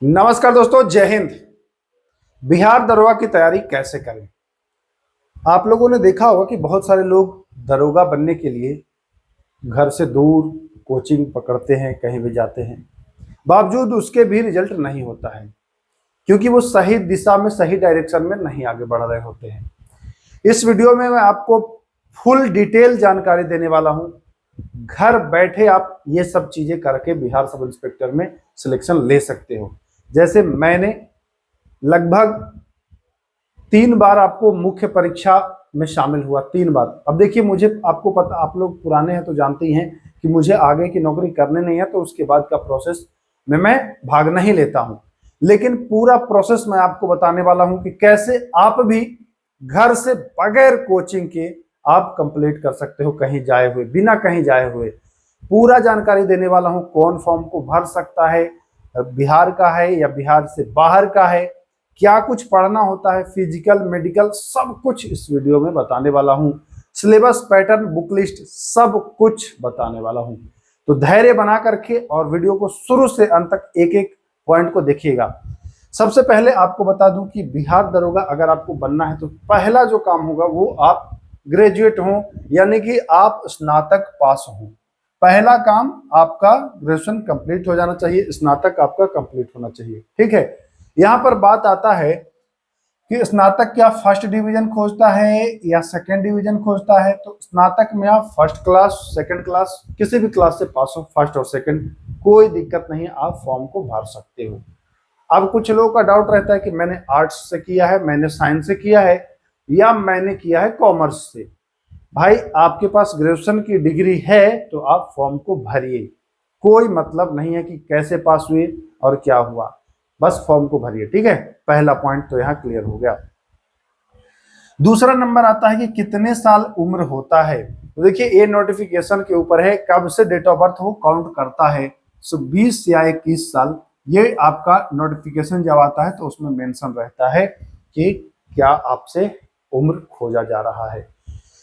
नमस्कार दोस्तों, जय हिंद। बिहार दरोगा की तैयारी कैसे करें? आप लोगों ने देखा होगा कि बहुत सारे लोग दरोगा बनने के लिए घर से दूर कोचिंग पकड़ते हैं, कहीं भी जाते हैं, बावजूद उसके भी रिजल्ट नहीं होता है क्योंकि वो सही दिशा में, सही डायरेक्शन में नहीं आगे बढ़ रहे होते हैं। इस वीडियो में मैं आपको फुल डिटेल जानकारी देने वाला हूं। घर बैठे आप ये सब चीजें करके बिहार सब इंस्पेक्टर में सिलेक्शन ले सकते हो। जैसे मैंने लगभग 3 बार आपको मुख्य परीक्षा में शामिल हुआ, 3 बार। अब देखिए, मुझे आपको पता, आप लोग पुराने हैं तो जानते ही हैं कि मुझे आगे की नौकरी करने नहीं है, तो उसके बाद का प्रोसेस में मैं भाग नहीं लेता हूं। लेकिन पूरा प्रोसेस मैं आपको बताने वाला हूं कि कैसे आप भी घर से बगैर कोचिंग के आप कंप्लीट कर सकते हो, कहीं जाए हुए, बिना कहीं जाए हुए। पूरा जानकारी देने वाला हूं, कौन फॉर्म को भर सकता है, बिहार का है या बिहार से बाहर का है, क्या कुछ पढ़ना होता है, फिजिकल मेडिकल सब कुछ इस वीडियो में बताने वाला हूं। सिलेबस, पैटर्न, बुक लिस्ट सब कुछ बताने वाला हूं। तो धैर्य बना करके और वीडियो को शुरू से अंत तक एक एक पॉइंट को देखिएगा। सबसे पहले आपको बता दूं कि बिहार दरोगा अगर आपको बनना है तो पहला जो काम होगा वो आप ग्रेजुएट हो, यानी कि आप स्नातक पास हो। पहला काम आपका ग्रेजुएशन कंप्लीट हो जाना चाहिए, स्नातक आपका कंप्लीट होना चाहिए। ठीक है, यहां पर बात आता है कि स्नातक क्या फर्स्ट डिवीजन खोजता है या सेकंड डिवीजन खोजता है। तो स्नातक में आप फर्स्ट क्लास, सेकंड क्लास, किसी भी क्लास से पास हो, फर्स्ट और सेकंड, कोई दिक्कत नहीं है, आप फॉर्म को भर सकते हो। अब कुछ लोगों का डाउट रहता है कि मैंने आर्ट्स से किया है, मैंने साइंस से किया है, या मैंने किया है कॉमर्स से। भाई, आपके पास ग्रेजुएशन की डिग्री है तो आप फॉर्म को भरिए। कोई मतलब नहीं है कि कैसे पास हुए और क्या हुआ, बस फॉर्म को भरिए। ठीक है, पहला पॉइंट तो यहाँ क्लियर हो गया। दूसरा नंबर आता है कि कितने साल उम्र होता है। तो देखिए, ये नोटिफिकेशन के ऊपर है, कब से डेट ऑफ बर्थ वो काउंट करता है। सो 20 या 21 साल, ये आपका नोटिफिकेशन जब आता है तो उसमें मेंशन रहता है कि क्या आपसे उम्र खोजा जा रहा है।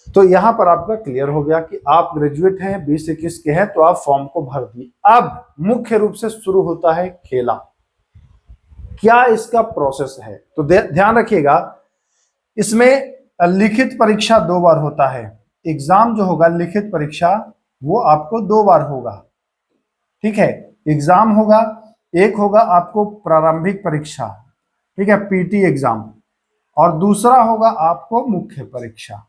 तो यहाँ पर आपका क्लियर हो गया कि आप ग्रेजुएट हैं, 20-21 के हैं, तो आप फॉर्म को भर दिए। अब मुख्य रूप से शुरू होता है खेला। क्या इसका प्रोसेस है, तो ध्यान रखिएगा, इसमें लिखित परीक्षा 2 बार होता है। एग्जाम जो होगा, लिखित परीक्षा, वो आपको 2 बार होगा। ठीक है, एग्जाम होगा, एक होगा आपको प्रारंभिक परीक्षा, ठीक है, पीटी एग्जाम, और दूसरा होगा आपको मुख्य परीक्षा।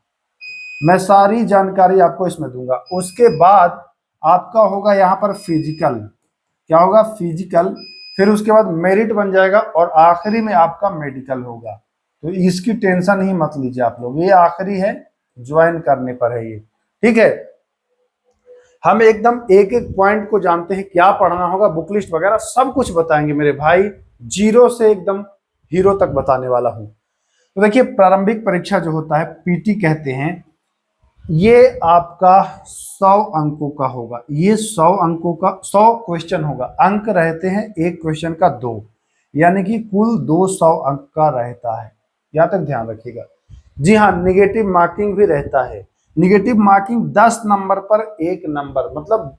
मैं सारी जानकारी आपको इसमें दूंगा। उसके बाद आपका होगा यहाँ पर फिजिकल। क्या होगा? फिजिकल। फिर उसके बाद मेरिट बन जाएगा और आखिरी में आपका मेडिकल होगा। तो इसकी टेंशन ही मत लीजिए आप लोग, ये आखिरी है, ज्वाइन करने पर है ये। ठीक है, हम एकदम एक एक पॉइंट को जानते हैं, क्या पढ़ना होगा, बुक लिस्ट वगैरह सब कुछ बताएंगे मेरे भाई, जीरो से एकदम हीरो तक बताने वाला हूं। तो देखिए, प्रारंभिक परीक्षा जो होता है, पीटी कहते हैं, ये आपका 100 अंकों का होगा। ये 100 अंकों का, 100 क्वेश्चन होगा। अंक रहते हैं एक क्वेश्चन का 2, यानी कि कुल 200 अंक का रहता है। यहां तक ध्यान रखिएगा। जी हाँ, निगेटिव मार्किंग भी रहता है। निगेटिव मार्किंग 10 नंबर पर 1 नंबर, मतलब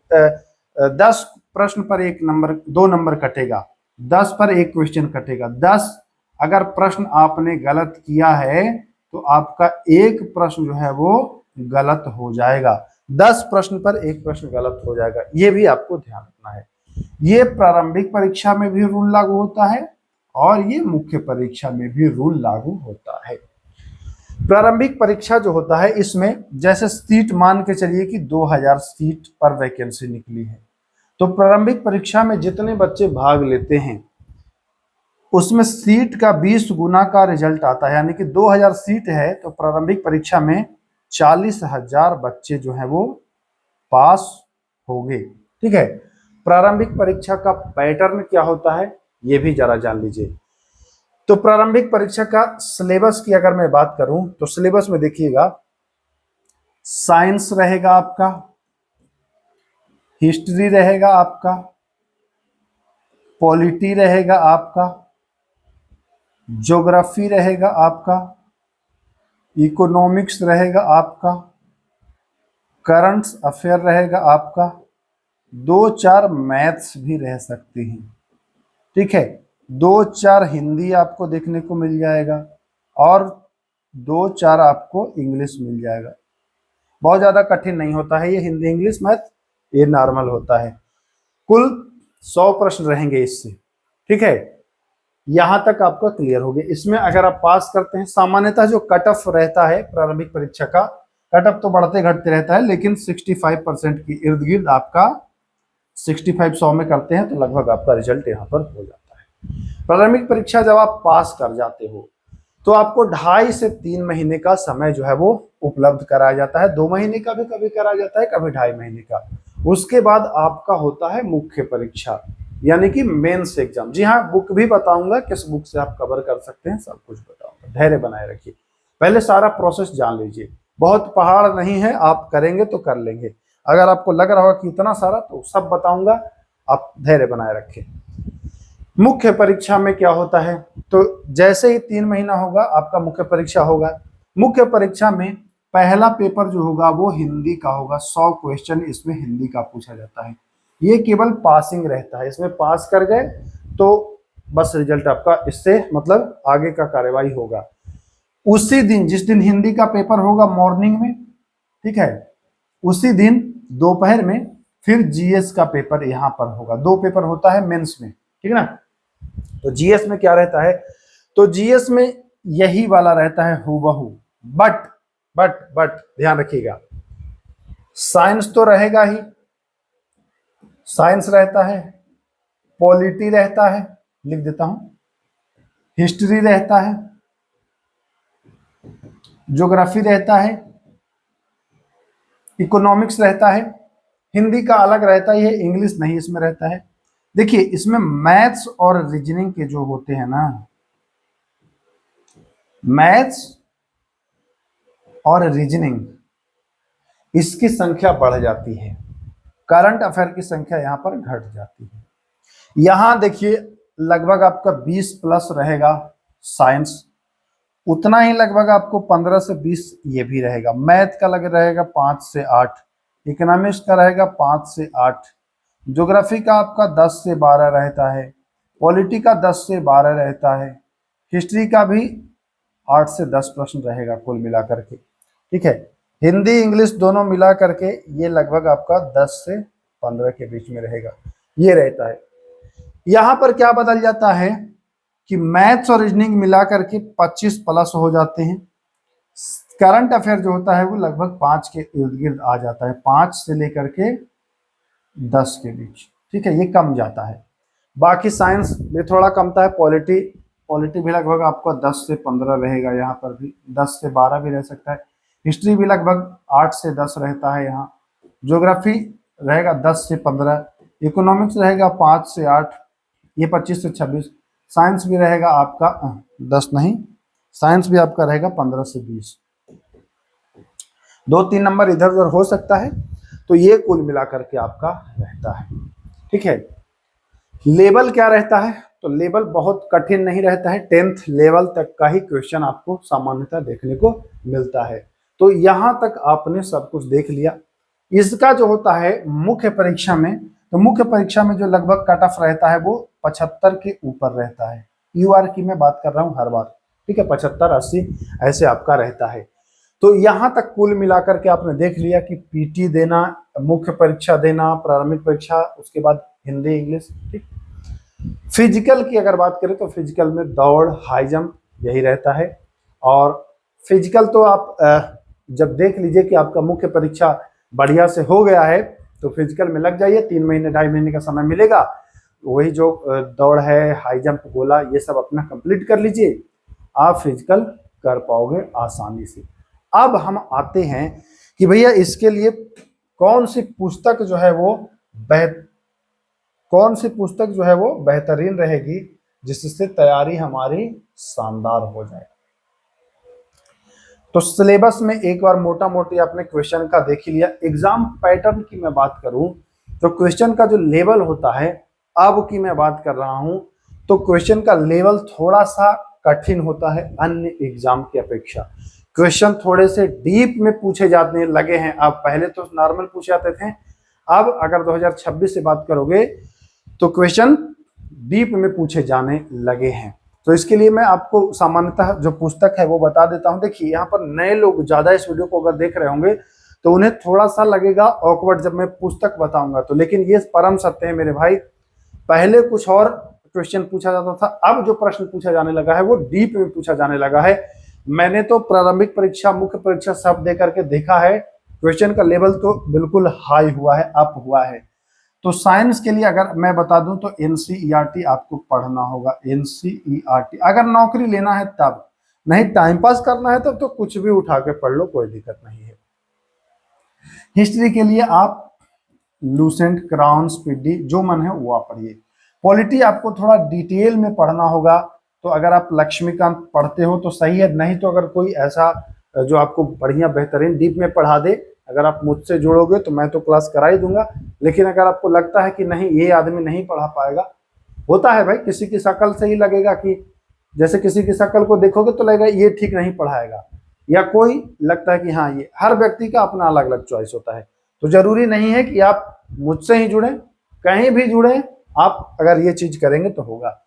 10 प्रश्न पर 1 नंबर, 2 नंबर कटेगा। 10 पर 1 क्वेश्चन कटेगा। 10 अगर प्रश्न आपने गलत किया है तो आपका एक प्रश्न जो है वो गलत हो जाएगा। 10 प्रश्न पर 1 प्रश्न गलत हो जाएगा, ये भी आपको ध्यान रखना है। ये प्रारंभिक परीक्षा में भी रूल लागू होता है और ये मुख्य परीक्षा में भी रूल लागू होता है। प्रारंभिक परीक्षा जो होता है, इसमें जैसे सीट मान के चलिए कि 2000 सीट पर वैकेंसी निकली है, तो प्रारंभिक परीक्षा में जितने बच्चे भाग लेते हैं उसमें सीट का 20 गुना का रिजल्ट आता है। यानी कि 2000 सीट है तो प्रारंभिक परीक्षा में 40,000 बच्चे जो हैं वो पास होंगे। ठीक है, प्रारंभिक परीक्षा का पैटर्न क्या होता है ये भी जरा जान लीजिए। तो प्रारंभिक परीक्षा का सिलेबस की अगर मैं बात करूं तो सिलेबस में देखिएगा, साइंस रहेगा आपका, हिस्ट्री रहेगा आपका, पॉलिटी रहेगा आपका, ज्योग्राफी रहेगा आपका, इकोनॉमिक्स रहेगा आपका, करंट अफेयर रहेगा आपका, 2-4 मैथ्स भी रह सकते हैं। ठीक है, 2-4 हिंदी आपको देखने को मिल जाएगा और 2-4 आपको इंग्लिश मिल जाएगा। बहुत ज़्यादा कठिन नहीं होता है ये हिंदी इंग्लिश मैथ, ये नॉर्मल होता है। कुल 100 प्रश्न रहेंगे इससे, ठीक है। यहां तक आपका क्लियर हो गया। इसमें अगर आप पास करते हैं, सामान्यतः जो कट ऑफ रहता है प्रारंभिक परीक्षा का, कट ऑफ तो बढ़ते घटते रहता है, लेकिन 65% की इर्द गिर्द आपका 65 100 में करते हैं तो लगभग आपका रिजल्ट यहाँ पर हो जाता है। प्रारंभिक परीक्षा जब आप पास कर जाते हो तो आपको 2.5 से 3 महीने का समय जो है वो उपलब्ध कराया जाता है। 2 महीने का भी कभी कराया जाता है, कभी 2.5 महीने का। उसके बाद आपका होता है मुख्य परीक्षा, यानी कि मेंस एग्जाम। जी हाँ, बुक भी बताऊंगा, किस बुक से आप कवर कर सकते हैं, सब कुछ बताऊंगा। धैर्य बनाए रखिए, पहले सारा प्रोसेस जान लीजिए। बहुत पहाड़ नहीं है, आप करेंगे तो कर लेंगे। अगर आपको लग रहा होगा कि इतना सारा, तो सब बताऊंगा, आप धैर्य बनाए रखिए। मुख्य परीक्षा में क्या होता है, तो जैसे ही 3 महीना होगा आपका मुख्य परीक्षा होगा। मुख्य परीक्षा में पहला पेपर जो होगा वो हिंदी का होगा। 100 क्वेश्चन इसमें हिंदी का पूछा जाता है। ये केवल पासिंग रहता है, इसमें पास कर गए तो बस रिजल्ट आपका, इससे मतलब आगे का कार्यवाही होगा। उसी दिन, जिस दिन हिंदी का पेपर होगा मॉर्निंग में, ठीक है, उसी दिन दोपहर में फिर जीएस का पेपर यहाँ पर होगा। 2 पेपर होता है मेंस में, ठीक है ना। तो जीएस में क्या रहता है, तो जीएस में यही वाला रहता है हूबहू, बट ध्यान रखिएगा, साइंस तो रहेगा ही, साइंस रहता है, पॉलिटी रहता है, लिख देता हूं, हिस्ट्री रहता है, ज्योग्राफी रहता है, इकोनॉमिक्स रहता है। हिंदी का अलग रहता है, इंग्लिश नहीं इसमें रहता है। देखिए, इसमें मैथ्स और रीजनिंग के जो होते हैं ना, मैथ्स और रीजनिंग, इसकी संख्या बढ़ जाती है, करंट अफेयर की संख्या यहां पर घट जाती है। यहां देखिए लगभग आपका 20 प्लस रहेगा साइंस, उतना ही लगभग आपको 15 से 20 ये भी रहेगा। मैथ का लग रहेगा 5 से 8, इकोनॉमिक्स का रहेगा 5 से 8, ज्योग्राफी का आपका 10 से 12 रहता है, पॉलिटी का 10 से 12 रहता है, हिस्ट्री का भी 8 से 10 प्रश्न रहेगा कुल मिलाकर के, ठीक है। हिंदी इंग्लिश दोनों मिला करके ये लगभग आपका 10 से 15 के बीच में रहेगा, ये रहता है। यहां पर क्या बदल जाता है कि मैथ्स और रीजनिंग मिला करके 25 प्लस हो जाते हैं। करंट अफेयर जो होता है वो लगभग 5 के इर्द गिर्द आ जाता है, 5 से लेकर के 10 के बीच, ठीक है, ये कम जाता है। बाकी साइंस में थोड़ा कमता है, पॉलिटी भी लगभग आपको 10 से 15 रहेगा, यहाँ पर भी 10 से 12 भी रह सकता है। हिस्ट्री भी लगभग 8 से 10 रहता है यहाँ, ज्योग्राफी रहेगा 10 से 15, इकोनॉमिक्स रहेगा 5 से 8, ये 25 से 26, साइंस भी रहेगा आपका 10 नहीं, साइंस भी आपका रहेगा 15 से 20, 2-3 नंबर इधर उधर हो सकता है। तो ये कुल मिलाकर के आपका रहता है, ठीक है। लेवल क्या रहता है, तो लेवल बहुत कठिन नहीं रहता है, 10th लेवल तक का ही क्वेश्चन आपको सामान्यतः देखने को मिलता है। तो यहां तक आपने सब कुछ देख लिया। इसका जो होता है मुख्य परीक्षा में, तो मुख्य परीक्षा में जो लगभग कट ऑफ रहता है वो 75 के ऊपर रहता है। यूआर की मैं बात कर रहा हूं हर बार, ठीक है, 75-80 ऐसे आपका रहता है। तो यहां तक कुल मिलाकर के आपने देख लिया कि पीटी देना, मुख्य परीक्षा देना, प्रारंभिक परीक्षा, उसके बाद हिंदी इंग्लिश, ठीक। फिजिकल की अगर बात करें तो फिजिकल में दौड़, हाई जंप यही रहता है। और फिजिकल तो आप जब देख लीजिए कि आपका मुख्य परीक्षा बढ़िया से हो गया है तो फिजिकल में लग जाइए, 3 महीने 2.5 महीने का समय मिलेगा। वही जो दौड़ है, हाई जंप, गोला, ये सब अपना कंप्लीट कर लीजिए, आप फिजिकल कर पाओगे आसानी से। अब हम आते हैं कि भैया इसके लिए कौन सी पुस्तक जो है वो बेहतरीन रहेगी, जिससे तैयारी हमारी शानदार हो जाए। तो सिलेबस में एक बार मोटा मोटी आपने क्वेश्चन का देख ही लिया। एग्जाम पैटर्न की मैं बात करूं तो क्वेश्चन का जो लेवल होता है, अब की मैं बात कर रहा हूं, तो क्वेश्चन का लेवल थोड़ा सा कठिन होता है अन्य एग्जाम की अपेक्षा। क्वेश्चन थोड़े से डीप में पूछे जाने लगे हैं। अब पहले तो नॉर्मल पूछे जाते थे, अब अगर 2026 से बात करोगे तो क्वेश्चन डीप में पूछे जाने लगे हैं। तो इसके लिए मैं आपको सामान्यतः जो पुस्तक है वो बता देता हूं। देखिए यहाँ पर नए लोग ज्यादा इस वीडियो को अगर देख रहे होंगे तो उन्हें थोड़ा सा लगेगा ऑकवर्ड जब मैं पुस्तक बताऊंगा, तो लेकिन ये परम सत्य है मेरे भाई। पहले कुछ और क्वेश्चन पूछा जाता था, अब जो प्रश्न पूछा जाने लगा है वो डीप में पूछा जाने लगा है। मैंने तो प्रारंभिक परीक्षा, मुख्य परीक्षा सब दे करके देखा है, क्वेश्चन का लेवल तो बिल्कुल हाई हुआ है, अप हुआ है। तो साइंस के लिए अगर मैं बता दूं तो एनसीईआरटी आपको पढ़ना होगा। एनसीईआरटी अगर नौकरी लेना है तब, नहीं टाइम पास करना है तब तो कुछ भी उठा के पढ़ लो, कोई दिक्कत नहीं है। हिस्ट्री के लिए आप लूसेंट, क्राउन, स्पीडी, जो मन है वो आप पढ़िए। पॉलिटी आपको थोड़ा डिटेल में पढ़ना होगा, तो अगर आप लक्ष्मीकांत पढ़ते हो तो सही है, नहीं तो अगर कोई ऐसा जो आपको बढ़िया बेहतरीन डीप में पढ़ा दे, अगर आप मुझसे जुड़ोगे तो मैं तो क्लास करा ही दूंगा। लेकिन अगर आपको लगता है कि नहीं ये आदमी नहीं पढ़ा पाएगा, होता है भाई, किसी की शक्ल से ही लगेगा कि, जैसे किसी की शक्ल को देखोगे तो लगेगा ये ठीक नहीं पढ़ाएगा, या कोई लगता है कि हाँ ये, हर व्यक्ति का अपना अलग अलग चॉइस होता है। तो जरूरी नहीं है कि आप मुझसे ही जुड़े, कहीं भी जुड़े, आप अगर ये चीज करेंगे तो होगा।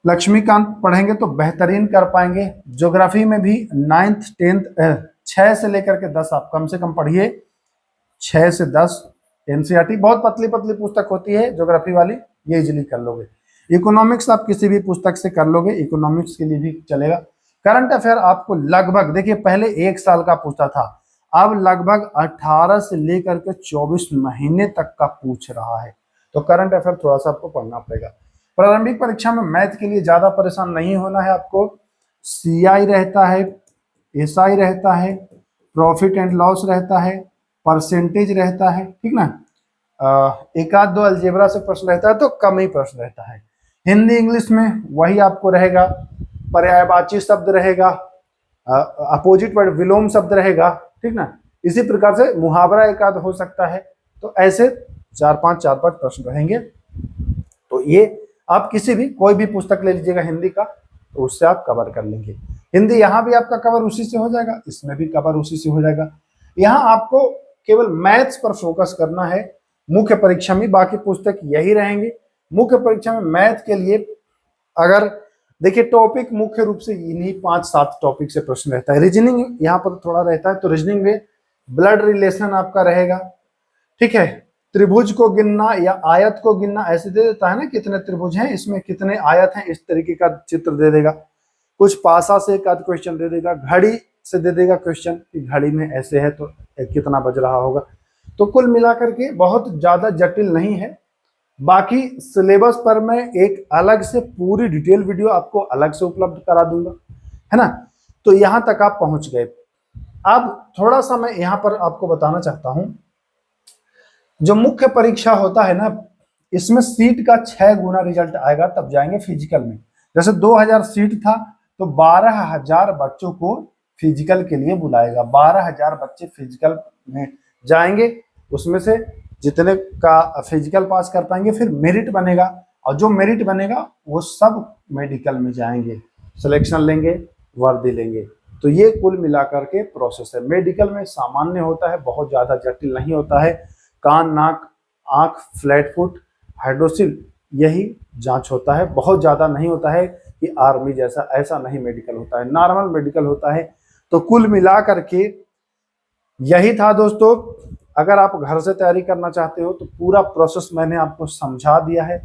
लक्ष्मीकांत पढ़ेंगे तो बेहतरीन कर पाएंगे। ज्योग्राफी में भी 9th 10th 6 से लेकर के 10 आप कम से कम पढ़िए, 6 से 10 एनसीईआरटी। बहुत पतली पतली पुस्तक होती है ज्योग्राफी वाली, ये इजिली कर लोगे। इकोनॉमिक्स आप किसी भी पुस्तक से कर लोगे, इकोनॉमिक्स के लिए भी चलेगा। करंट अफेयर आपको लगभग, देखिए पहले 1 साल का पूछता था, अब लगभग 18 से लेकर के 24 महीने तक का पूछ रहा है। तो करंट अफेयर थोड़ा सा आपको पढ़ना पड़ेगा। प्रारंभिक परीक्षा में मैथ के लिए ज्यादा परेशान नहीं होना है आपको। सीआई रहता है, एसआई रहता है, प्रॉफिट एंड लॉस रहता है, परसेंटेज रहता है, ठीक ना। एक आध दो अलजेब्रा से प्रश्न रहता है तो कम ही प्रश्न रहता है। हिंदी इंग्लिश में वही आपको रहेगा, पर्यायवाची शब्द रहेगा, अपोजिट वर्ड विलोम शब्द रहेगा, ठीक ना। इसी प्रकार से मुहावरा एक आध हो सकता है। तो ऐसे 4-5 प्रश्न रहेंगे। तो ये आप किसी भी कोई भी पुस्तक ले लीजिएगा हिंदी का, तो उससे आप कवर कर लेंगे। हिंदी यहाँ भी आपका कवर उसी से हो जाएगा, इसमें भी कवर उसी से हो जाएगा। यहाँ आपको केवल मैथ्स पर फोकस करना है मुख्य परीक्षा में, बाकी पुस्तक यही रहेंगे। मुख्य परीक्षा में मैथ के लिए अगर देखिए टॉपिक मुख्य रूप से इन्हीं 5-7 टॉपिक से प्रश्न रहता है। रीजनिंग यहाँ पर थोड़ा रहता है, तो रीजनिंग में ब्लड रिलेशन आपका रहेगा, ठीक है। त्रिभुज को गिनना या आयत को गिनना ऐसे दे देता है ना, कितने त्रिभुज हैं, इसमें कितने आयत हैं, इस तरीके का चित्र दे देगा। कुछ पासा से एक आध क्वेश्चन दे देगा, घड़ी से दे देगा क्वेश्चन कि घड़ी में ऐसे है तो कितना बज रहा होगा। तो कुल मिलाकर के बहुत ज्यादा जटिल नहीं है। बाकी सिलेबस पर मैं एक अलग से पूरी डिटेल वीडियो आपको अलग से उपलब्ध करा दूंगा, है ना। तो यहां तक आप पहुंच गए। अब थोड़ा सा मैं यहां पर आपको बताना चाहता हूं, जो मुख्य परीक्षा होता है ना, इसमें सीट का 6 गुना रिजल्ट आएगा तब जाएंगे फिजिकल में। जैसे 2000 सीट था तो 12,000 बच्चों को फिजिकल के लिए बुलाएगा, 12,000 बच्चे फिजिकल में जाएंगे। उसमें से जितने का फिजिकल पास कर पाएंगे फिर मेरिट बनेगा, और जो मेरिट बनेगा वो सब मेडिकल में जाएंगे, सिलेक्शन लेंगे, वर्दी लेंगे। तो ये कुल मिलाकर के प्रोसेस है। मेडिकल में सामान्य होता है, बहुत ज्यादा जटिल नहीं होता है। कान, नाक, आंख, फ्लैट फुट, हाइड्रोसिल, यही जांच होता है, बहुत ज्यादा नहीं होता है कि आर्मी जैसा, ऐसा नहीं मेडिकल होता है, नॉर्मल मेडिकल होता है। तो कुल मिला करके यही था दोस्तों। अगर आप घर से तैयारी करना चाहते हो तो पूरा प्रोसेस मैंने आपको समझा दिया है,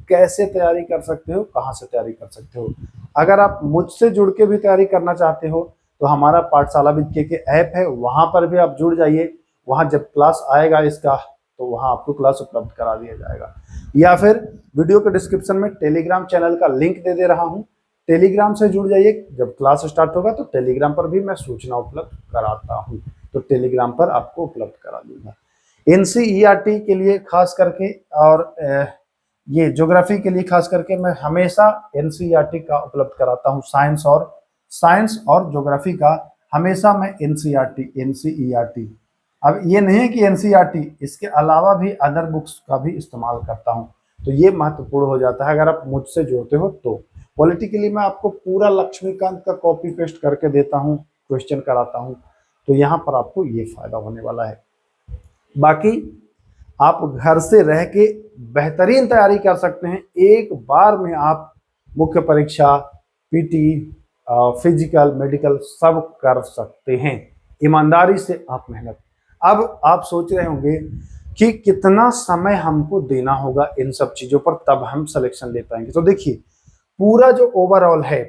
कैसे तैयारी कर सकते हो, कहाँ से तैयारी कर सकते हो। अगर आप मुझसे जुड़ के भी तैयारी करना चाहते हो तो हमारा पाठशाला विद के ऐप है, वहां पर भी आप जुड़ जाइए। वहां जब क्लास आएगा इसका तो वहां आपको क्लास उपलब्ध करा दिया जाएगा। या फिर वीडियो के डिस्क्रिप्शन में टेलीग्राम चैनल का लिंक दे दे रहा हूं, टेलीग्राम से जुड़ जाइए। जब क्लास स्टार्ट होगा तो टेलीग्राम पर भी मैं सूचना उपलब्ध कराता हूं, तो टेलीग्राम पर आपको उपलब्ध करा दूंगा। एनसीईआरटी के लिए खास करके और ये ज्योग्राफी के लिए खास करके मैं हमेशा एनसीईआरटी का उपलब्ध कराता हूँ। साइंस और ज्योग्राफी का हमेशा मैं एनसीईआरटी। अब ये नहीं है कि एनसीईआरटी, इसके अलावा भी अदर बुक्स का भी इस्तेमाल करता हूँ, तो ये महत्वपूर्ण हो जाता है अगर आप मुझसे जुड़ते हो तो। पॉलिटी के लिए मैं आपको पूरा लक्ष्मीकांत का कॉपी पेस्ट करके देता हूँ, क्वेश्चन कराता हूँ, तो यहाँ पर आपको ये फायदा होने वाला है। बाकी आप घर से रह के बेहतरीन तैयारी कर सकते हैं। एक बार में आप मुख्य परीक्षा, पीटी, फिजिकल, मेडिकल सब कर सकते हैं। ईमानदारी से आप मेहनत। अब आप सोच रहे होंगे कि कितना समय हमको देना होगा इन सब चीजों पर, तब हम सिलेक्शन ले पाएंगे। तो देखिए, पूरा जो ओवरऑल है,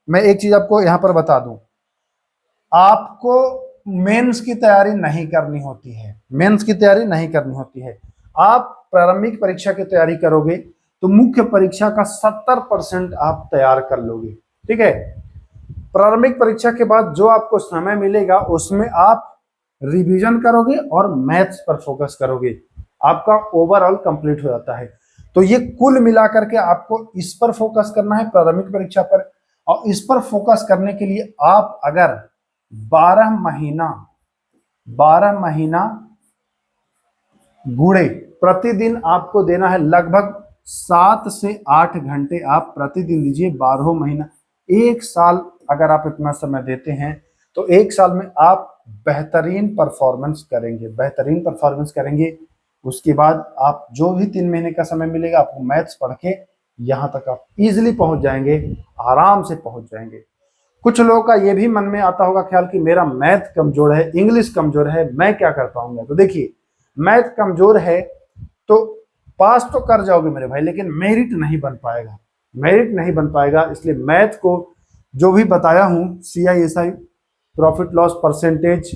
मैं एक चीज आपको यहां पर बता दूं, आपको मेंस की तैयारी नहीं करनी होती है। मेंस की तैयारी नहीं करनी होती है। आप प्रारंभिक परीक्षा की तैयारी करोगे तो मुख्य परीक्षा का 70% आप तैयार कर लोगे। ठीक है। प्रारंभिक परीक्षा के बाद जो आपको समय मिलेगा उसमें आप रिवीजन करोगे और मैथ्स पर फोकस करोगे, आपका ओवरऑल कंप्लीट हो जाता है। तो ये कुल मिलाकर के आपको इस पर फोकस करना है, प्रारंभिक परीक्षा पर। और इस पर फोकस करने के लिए आप अगर 12 महीना गुणे प्रतिदिन आपको देना है, लगभग 7 से 8 घंटे आप प्रतिदिन दीजिए। 12 महीना, एक साल अगर आप इतना समय देते हैं तो एक साल में आप बेहतरीन परफॉर्मेंस करेंगे, बेहतरीन परफॉर्मेंस करेंगे। उसके बाद आप जो भी 3 महीने का समय मिलेगा आपको मैथ्स पढ़ के यहां तक आप इजिली पहुंच जाएंगे, आराम से पहुंच जाएंगे। कुछ लोगों का ये भी मन में आता होगा ख्याल कि मेरा मैथ कमजोर है, इंग्लिश कमजोर है, मैं क्या कर पाऊंगा। तो देखिए, मैथ कमजोर है तो पास तो कर जाओगे मेरे भाई, लेकिन मेरिट नहीं बन पाएगा, मेरिट नहीं बन पाएगा। इसलिए मैथ को जो भी बताया हूं, CISI, प्रॉफिट लॉस परसेंटेज,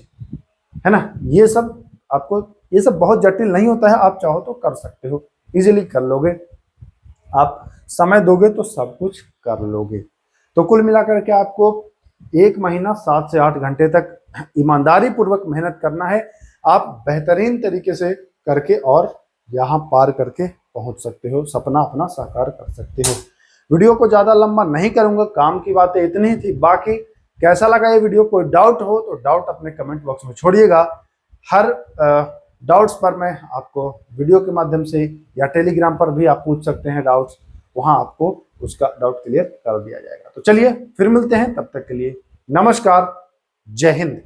है ना, ये सब आपको, ये सब बहुत जटिल नहीं होता है। आप चाहो तो कर सकते हो, इजीली कर लोगे। आप समय दोगे तो सब कुछ कर लोगे। तो कुल मिलाकर के आपको एक महीना 7 से 8 घंटे तक ईमानदारी पूर्वक मेहनत करना है। आप बेहतरीन तरीके से करके और यहाँ पार करके पहुंच सकते हो, सपना अपना साकार कर सकते हो। वीडियो को ज़्यादा लंबा नहीं करूंगा, काम की बातें इतनी ही थी। बाकी कैसा लगा ये वीडियो, कोई डाउट हो तो डाउट अपने कमेंट बॉक्स में छोड़िएगा। हर डाउट्स पर मैं आपको वीडियो के माध्यम से या टेलीग्राम पर भी आप पूछ सकते हैं डाउट्स, वहां आपको उसका डाउट क्लियर कर दिया जाएगा। तो चलिए फिर मिलते हैं, तब तक के लिए नमस्कार, जय हिंद।